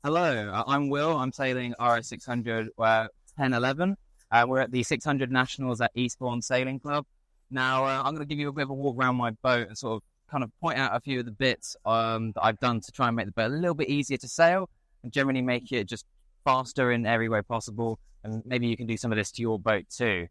Hello, I'm Will. I'm sailing RS600 1011. We're at the 600 Nationals at Eastbourne Sailing Club. Now, I'm going to give you a bit of a walk around my boat and sort of kind of point out a few of the bits that I've done to try and make the boat a little bit easier to sail and generally make it just faster in every way possible. And maybe you can do some of this to your boat too.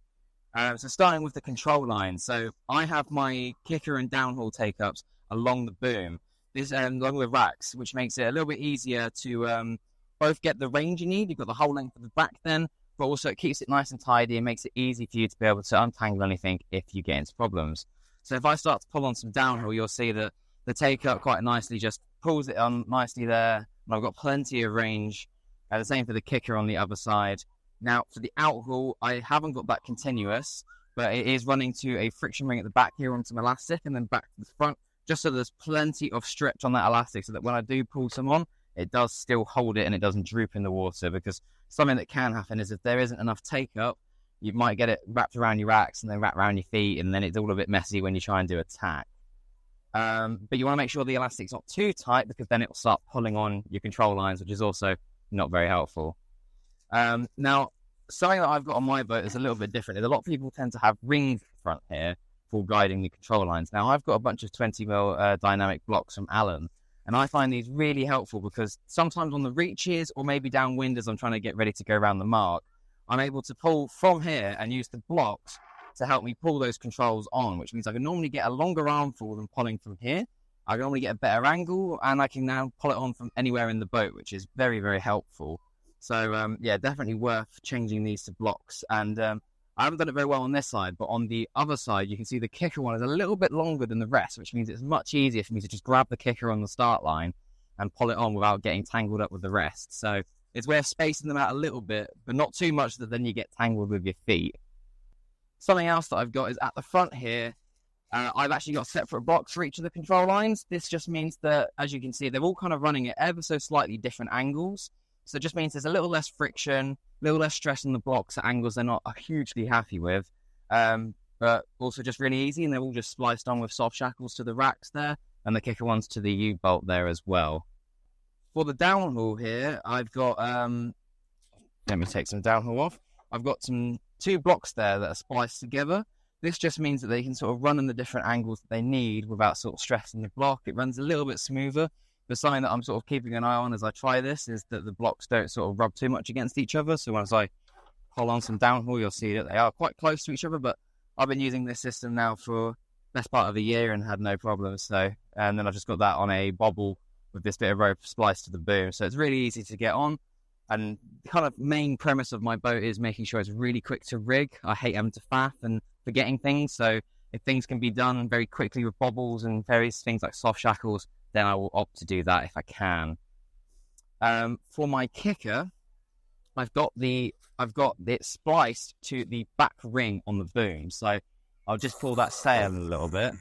So starting with the control line. So I have my kicker and downhaul take-ups along the boom. This along with racks, which makes it a little bit easier to both get the range you need. You've got the whole length of the back then, but also it keeps it nice and tidy and makes it easy for you to be able to untangle anything if you get into problems. So if I start to pull on some downhill, you'll see that the take-up quite nicely just pulls it on nicely there. And I've got plenty of range. The same for the kicker on the other side. Now, for the outhaul, I haven't got that continuous, but it is running to a friction ring at the back here on some elastic and then back to the front, just so there's plenty of stretch on that elastic so that when I do pull some on, it does still hold it and it doesn't droop in the water. Because something that can happen is if there isn't enough take-up, you might get it wrapped around your racks and then wrapped around your feet, and then it's all a bit messy when you try and do a tack. But you want to make sure the elastic's not too tight, because then it will start pulling on your control lines, which is also not very helpful. Now, something that I've got on my boat is a little bit different. A lot of people tend to have rings front here for guiding the control lines. Now, I've got a bunch of 20mm dynamic blocks from Allen, and I find these really helpful because sometimes on the reaches or maybe downwind as I'm trying to get ready to go around the mark, I'm able to pull from here and use the blocks to help me pull those controls on, which means I can normally get a longer armful than pulling from here. I can normally get a better angle, and I can now pull it on from anywhere in the boat, which is very, very helpful. So, yeah, definitely worth changing these to blocks. And I haven't done it very well on this side, but on the other side, you can see the kicker one is a little bit longer than the rest, which means it's much easier for me to just grab the kicker on the start line and pull it on without getting tangled up with the rest. So it's worth spacing them out a little bit, but not too much that then you get tangled with your feet. Something else that I've got is at the front here, I've actually got separate blocks for each of the control lines. This just means that, as you can see, they're all kind of running at ever so slightly different angles. So it just means there's a little less friction, a little less stress on the blocks at angles they're not hugely happy with, but also just really easy, and they're all just spliced on with soft shackles to the racks there, and the kicker ones to the U-bolt there as well. For the downhaul here, I've got, let me take some downhaul off. I've got two blocks there that are spliced together. This just means that they can sort of run in the different angles that they need without sort of stressing the block. It runs a little bit smoother. But something that I'm sort of keeping an eye on as I try this is that the blocks don't sort of rub too much against each other. So as I pull on some downhaul, you'll see that they are quite close to each other. But I've been using this system now for the best part of a year and had no problems. So, and then I've just got that on a bobble with this bit of rope spliced to the boom. So it's really easy to get on. And the kind of main premise of my boat is making sure it's really quick to rig. I hate having to faff and forgetting things. So if things can be done very quickly with bobbles and various things like soft shackles, then I will opt to do that if I can. For my kicker, I've got it spliced to the back ring on the boom. So I'll just pull that sail a little bit,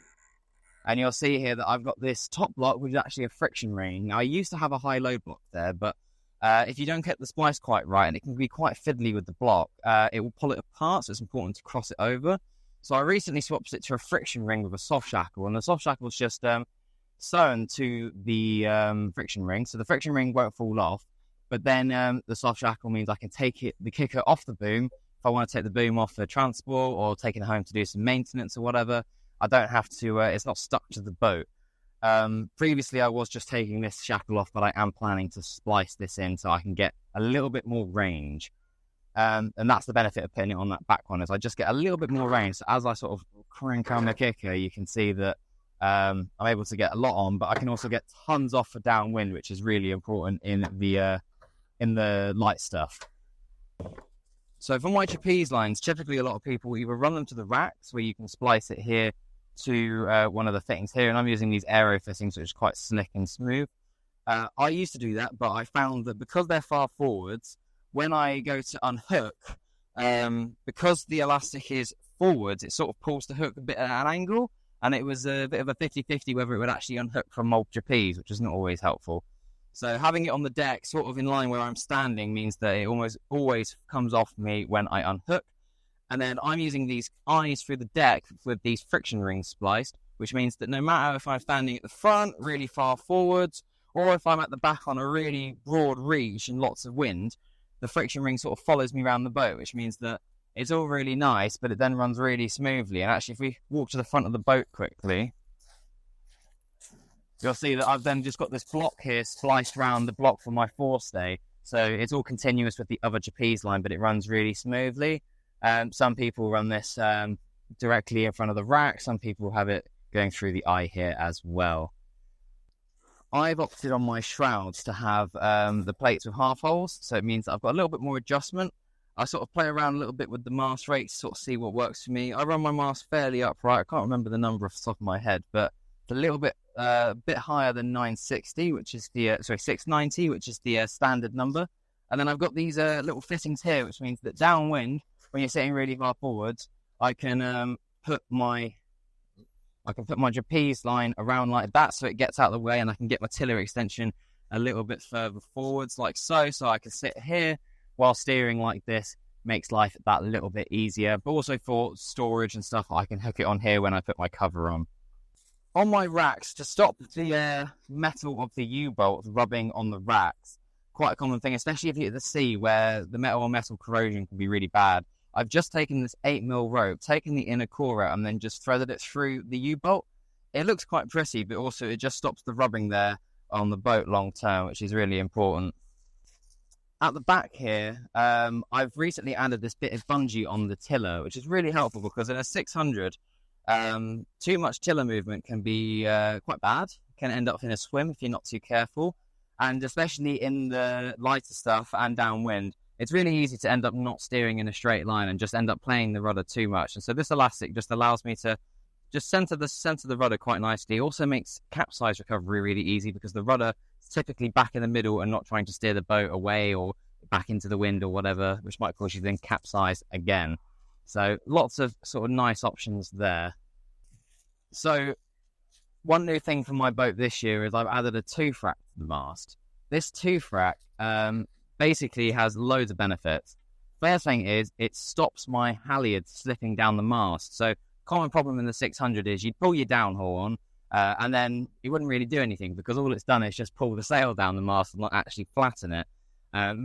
and you'll see here that I've got this top block, which is actually a friction ring. Now, I used to have a high-low block there, but if you don't get the splice quite right, and it can be quite fiddly with the block, it will pull it apart, so it's important to cross it over. So I recently swapped it to a friction ring with a soft shackle, and the soft shackle is just sewn to the friction ring, so the friction ring won't fall off, but then the soft shackle means I can take the kicker off the boom. If I want to take the boom off for transport or taking it home to do some maintenance or whatever, I don't have to, it's not stuck to the boat. Previously I was just taking this shackle off, but I am planning to splice this in so I can get a little bit more range. And that's the benefit of putting it on that back one, is I just get a little bit more range. So as I sort of crank on the kicker, you can see that I'm able to get a lot on, but I can also get tons off for downwind, which is really important in the light stuff. So for my trapeze lines, typically a lot of people either run them to the racks where you can splice it here to one of the fittings here, and I'm using these aero fittings, which is quite slick and smooth. I used to do that, but I found that because they're far forwards, when I go to unhook, because the elastic is forwards, it sort of pulls the hook a bit at an angle, and it was a bit of a 50-50 whether it would actually unhook from my trapeze, which is not always helpful. So having it on the deck, sort of in line where I'm standing, means that it almost always comes off me when I unhook. And then I'm using these eyes through the deck with these friction rings spliced, which means that no matter if I'm standing at the front, really far forwards, Or if I'm at the back on a really broad reach and lots of wind, the friction ring sort of follows me around the boat, which means that it's all really nice, but it then runs really smoothly. And actually, if we walk to the front of the boat quickly, you'll see that I've then just got this block here spliced around the block for my forestay. So it's all continuous with the other trapeze line, but it runs really smoothly. Some people run this directly in front of the rack. Some people have it going through the eye here as well. I've opted on my shrouds to have the plates with half holes, so it means that I've got a little bit more adjustment. I sort of play around a little bit with the mast rates to sort of see what works for me. I run my mast fairly upright. I can't remember the number off the top of my head, but it's a little bit higher than 960, which is the 690, which is the standard number. And then I've got these little fittings here, which means that downwind, when you're sitting really far forwards, I can put my trapeze line around like that, so it gets out of the way, and I can get my tiller extension a little bit further forwards, like so. So I can sit here while steering like this. Makes life that little bit easier. But also for storage and stuff, I can hook it on here when I put my cover on. On my racks, to stop the metal of the U-bolt rubbing on the racks, quite a common thing, especially if you're at the sea where the metal on metal corrosion can be really bad. I've just taken this 8mm rope, taken the inner core out, and then just threaded it through the U-bolt. It looks quite pretty, but also it just stops the rubbing there on the boat long term, which is really important. At the back here, I've recently added this bit of bungee on the tiller, which is really helpful because in a 600, too much tiller movement can be quite bad. Can end up in a swim if you're not too careful. And especially in the lighter stuff and downwind, it's really easy to end up not steering in a straight line and just end up playing the rudder too much. And so this elastic just allows me to just center the rudder quite nicely. It also makes capsize recovery really easy because the rudder is typically back in the middle and not trying to steer the boat away or back into the wind or whatever, which might cause you to then capsize again. So lots of sort of nice options there. So one new thing for my boat this year is I've added a tooth rack to the mast. This tooth rack basically has loads of benefits. First thing is it stops my halyard slipping down the mast. So common problem in the 600 is you'd pull your downhole on and then it wouldn't really do anything because all it's done is just pull the sail down the mast and not actually flatten it.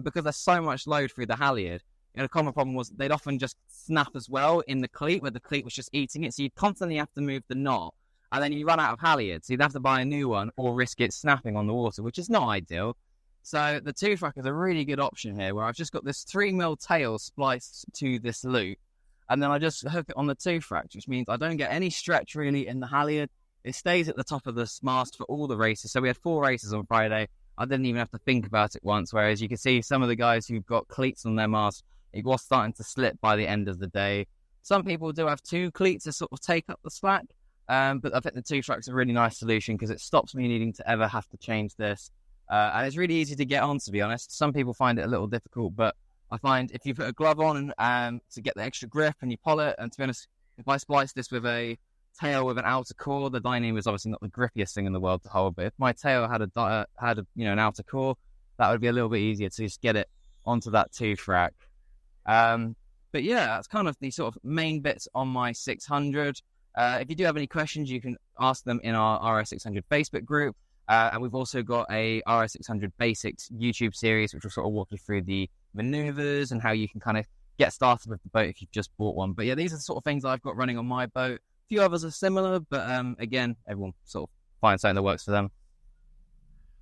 Because there's so much load through the halyard. A common problem was they'd often just snap as well in the cleat where the cleat was just eating it. So you'd constantly have to move the knot and then you run out of halyard. So you'd have to buy a new one or risk it snapping on the water, which is not ideal. So the tooth rack is a really good option here where I've just got this 3mm tail spliced to this loop. And then I just hook it on the tooth rack, which means I don't get any stretch really in the halyard. It stays at the top of the mast for all the races. So we had 4 races on Friday. I didn't even have to think about it once. Whereas you can see some of the guys who've got cleats on their mast, it was starting to slip by the end of the day. Some people do have 2 cleats to sort of take up the slack. But I think the tooth rack's a really nice solution because it stops me needing to ever have to change this. And it's really easy to get on, to be honest. Some people find it a little difficult, but I find if you put a glove on to get the extra grip and you pull it, and to be honest, if I splice this with a tail with an outer core, the dyneema is obviously not the grippiest thing in the world to hold, but if my tail had an outer core, that would be a little bit easier to just get it onto that tooth rack. But yeah, that's kind of the sort of main bits on my 600. If you do have any questions, you can ask them in our RS600 Facebook group. And we've also got a RS600 Basics YouTube series, which will sort of walk you through the maneuvers and how you can kind of get started with the boat if you've just bought one. But yeah, these are the sort of things I've got running on my boat. A few others are similar, but again, everyone sort of finds something that works for them.